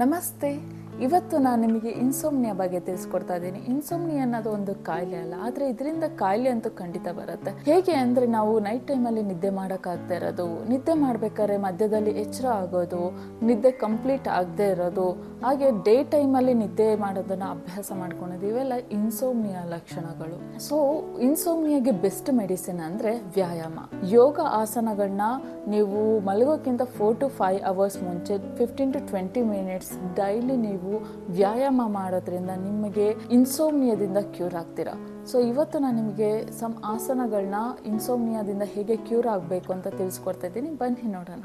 ನಮಸ್ತೆ. ಇವತ್ತು ನಾನು ನಿಮಗೆ ಇನ್ಸೋಮ್ನಿಯಾ ಬಗ್ಗೆ ತಿಳಿಸ್ಕೊಡ್ತಾ ಇದ್ದೀನಿ. ಇನ್ಸೋಮ್ನಿಯಾ ಅನ್ನೋದು ಒಂದು ಕಾಯಿಲೆ ಅಲ್ಲ, ಆದರೆ ಇದರಿಂದ ಕಾಯಿಲೆ ಅಂತೂ ಖಂಡಿತ ಬರುತ್ತೆ. ಹೇಗೆ ಅಂದರೆ ನಾವು ನೈಟ್ ಟೈಮಲ್ಲಿ ನಿದ್ದೆ ಮಾಡೋಕ್ಕಾಗದೇ ಇರೋದು, ನಿದ್ದೆ ಮಾಡಬೇಕಾದ್ರೆ ಮಧ್ಯದಲ್ಲಿ ಎಚ್ಚರ ಆಗೋದು, ನಿದ್ದೆ ಕಂಪ್ಲೀಟ್ ಆಗದೆ ಇರೋದು, ಹಾಗೆ ಡೇ ಟೈಮಲ್ಲಿ ನಿದ್ದೆ ಮಾಡೋದನ್ನು ಅಭ್ಯಾಸ ಮಾಡ್ಕೊಳೋದು, ಇವೆಲ್ಲ ಇನ್ಸೋಮ್ನಿಯಾ ಲಕ್ಷಣಗಳು. ಸೊ ಇನ್ಸೋಮ್ನಿಯಾಗೆ ಬೆಸ್ಟ್ ಮೆಡಿಸಿನ್ ಅಂದರೆ ವ್ಯಾಯಾಮ. ಯೋಗ ಆಸನಗಳನ್ನ ನೀವು ಮಲಗೋಕ್ಕಿಂತ 4 to 5 hours ಮುಂಚೆ 15 to 20 minutes ಡೈಲಿ ನೀವು ವ್ಯಾಯಾಮ ಮಾಡೋದ್ರಿಂದ ನಿಮಗೆ ಇನ್ಸೋಮ್ನಿಯಾದಿಂದ ಕ್ಯೂರ್ ಆಗ್ತೀರಾ. ಸೊ ಇವತ್ತು ನಾನು ನಿಮಗೆ ಸಮ್ ಆಸನಗಳನ್ನ ಇನ್ಸೋಮ್ನಿಯಾದಿಂದ ಹೇಗೆ ಕ್ಯೂರ್ ಆಗಬೇಕು ಅಂತ ತಿಳಿಸ್ಕೊಡ್ತಾ ಇದ್ದೀನಿ. ಬನ್ನಿ ನೋಡೋಣ.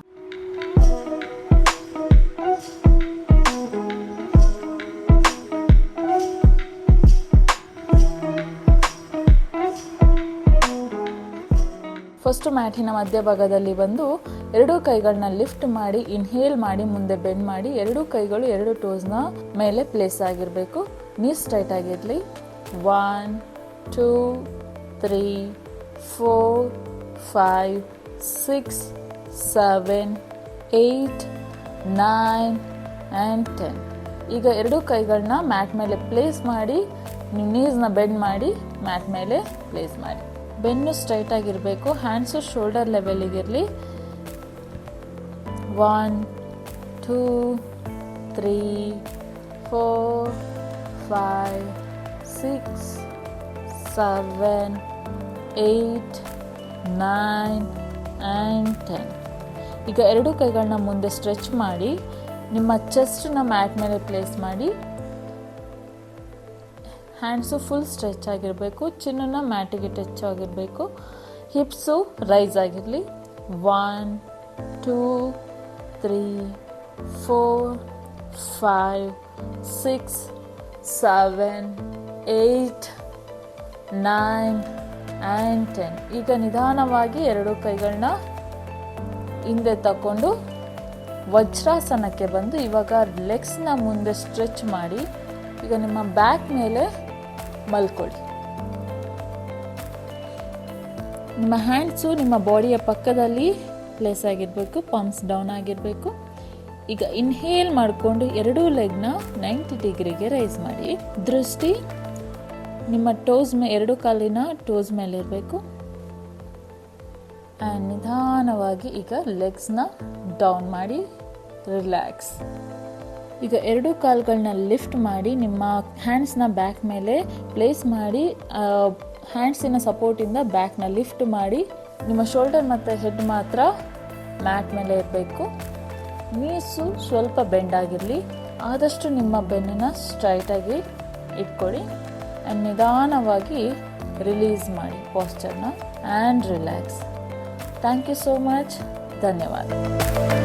ಫಸ್ಟ್ ಮ್ಯಾಟಿನ ಮಧ್ಯಭಾಗದಲ್ಲಿ ಬಂದು ಎರಡೂ ಕೈಗಳನ್ನ ಲಿಫ್ಟ್ ಮಾಡಿ ಇನ್ಹೇಲ್ ಮಾಡಿ ಮುಂದೆ ಬೆಂಡ್ ಮಾಡಿ ಎರಡೂ ಕೈಗಳು ಎರಡು ಟೋಸ್ನ ಮೇಲೆ ಪ್ಲೇಸ್ ಆಗಿರಬೇಕು. ನೀಸ್ ಟೈಟ್ ಆಗಿರಲಿ. 1 2 3 4 5 6 7 8 9 and 10. ಈಗ ಎರಡೂ ಕೈಗಳನ್ನ ಮ್ಯಾಟ್ ಮೇಲೆ ಪ್ಲೇಸ್ ಮಾಡಿ ನೀವು ನೀಸ್ನ ಬೆಂಡ್ ಮಾಡಿ ಮ್ಯಾಟ್ ಮೇಲೆ ಪ್ಲೇಸ್ ಮಾಡಿ. ಬೆನ್ನು ಸ್ಟ್ರೈಟ್ ಆಗಿರಬೇಕು. ಹ್ಯಾಂಡ್ಸು ಶೋಲ್ಡರ್ ಲೆವೆಲಿಗಿರಲಿ. 1 2 3 4 5 6 7 8 9 and 10. ಈಗ ಎರಡು ಕೈಗಳನ್ನ ಮುಂದೆ ಸ್ಟ್ರೆಚ್ ಮಾಡಿ ನಿಮ್ಮ ಚೆಸ್ಟನ್ನ ಮ್ಯಾಟ್ ಮೇಲೆ ಪ್ಲೇಸ್ ಮಾಡಿ. ಹ್ಯಾಂಡ್ಸು ಫುಲ್ ಸ್ಟ್ರೆಚ್ ಆಗಿರಬೇಕು. ಚಿನ್ನನ ಮ್ಯಾಟಿಗೆ ಟಚ್ ಆಗಿರಬೇಕು. ಹಿಪ್ಸು ರೈಸ್ ಆಗಿರಲಿ. 1 2 3 4 5 6 7 8 9 and 10. ಈಗ ನಿಧಾನವಾಗಿ ಎರಡು ಕೈಗಳನ್ನ ಹಿಂದೆ ತಗೊಂಡು ವಜ್ರಾಸನಕ್ಕೆ ಬಂದು ಇವಾಗ ಲೆಗ್ಸ್ನ ಮುಂದೆ ಸ್ಟ್ರೆಚ್ ಮಾಡಿ ಈಗ ನಿಮ್ಮ ಬ್ಯಾಕ್ ಮೇಲೆ ಮಲ್ಕೊಳ್ಳಿ. ನಿಮ್ಮ ಹ್ಯಾಂಡ್ಸು ನಿಮ್ಮ ಬಾಡಿಯ ಪಕ್ಕದಲ್ಲಿ ಪ್ಲೇಸ್ ಆಗಿರಬೇಕು. ಪಂಪ್ಸ್ ಡೌನ್ ಆಗಿರಬೇಕು. ಈಗ ಇನ್ಹೇಲ್ ಮಾಡಿಕೊಂಡು ಎರಡೂ ಲೆಗ್ನ 90 ಡಿಗ್ರಿಗೆ ರೈಸ್ ಮಾಡಿ. ದೃಷ್ಟಿ ನಿಮ್ಮ ಎರಡು ಕಾಲಿನ ಟೋಸ್ ಮೇಲೆ ಇರಬೇಕು. ಆ್ಯಂಡ್ ನಿಧಾನವಾಗಿ ಈಗ ಲೆಗ್ಸ್ನ ಡೌನ್ ಮಾಡಿ ರಿಲ್ಯಾಕ್ಸ್. ಈಗ ಎರಡು ಕಾಲುಗಳನ್ನ ಲಿಫ್ಟ್ ಮಾಡಿ ನಿಮ್ಮ ಹ್ಯಾಂಡ್ಸ್ನ ಬ್ಯಾಕ್ ಮೇಲೆ ಪ್ಲೇಸ್ ಮಾಡಿ ಹ್ಯಾಂಡ್ಸಿನ ಸಪೋರ್ಟಿಂದ ಬ್ಯಾಕ್ನ ಲಿಫ್ಟ್ ಮಾಡಿ ನಿಮ್ಮ ಶೋಲ್ಡರ್ ಮತ್ತು ಹೆಡ್ ಮಾತ್ರ ಮ್ಯಾಟ್ ಮೇಲೆ ಇರಬೇಕು. ನೀಸು ಸ್ವಲ್ಪ ಬೆಂಡ್ ಆಗಿರಲಿ. ಆದಷ್ಟು ನಿಮ್ಮ ಬೆನ್ನನ್ನು ಸ್ಟ್ರೈಟಾಗಿ ಇಟ್ಕೊಳ್ಳಿ. ಆ್ಯಂಡ್ ನಿಧಾನವಾಗಿ ರಿಲೀಸ್ ಮಾಡಿ ಪಾಸ್ಚರ್ನ and relax. Thank you so much. ಧನ್ಯವಾದ.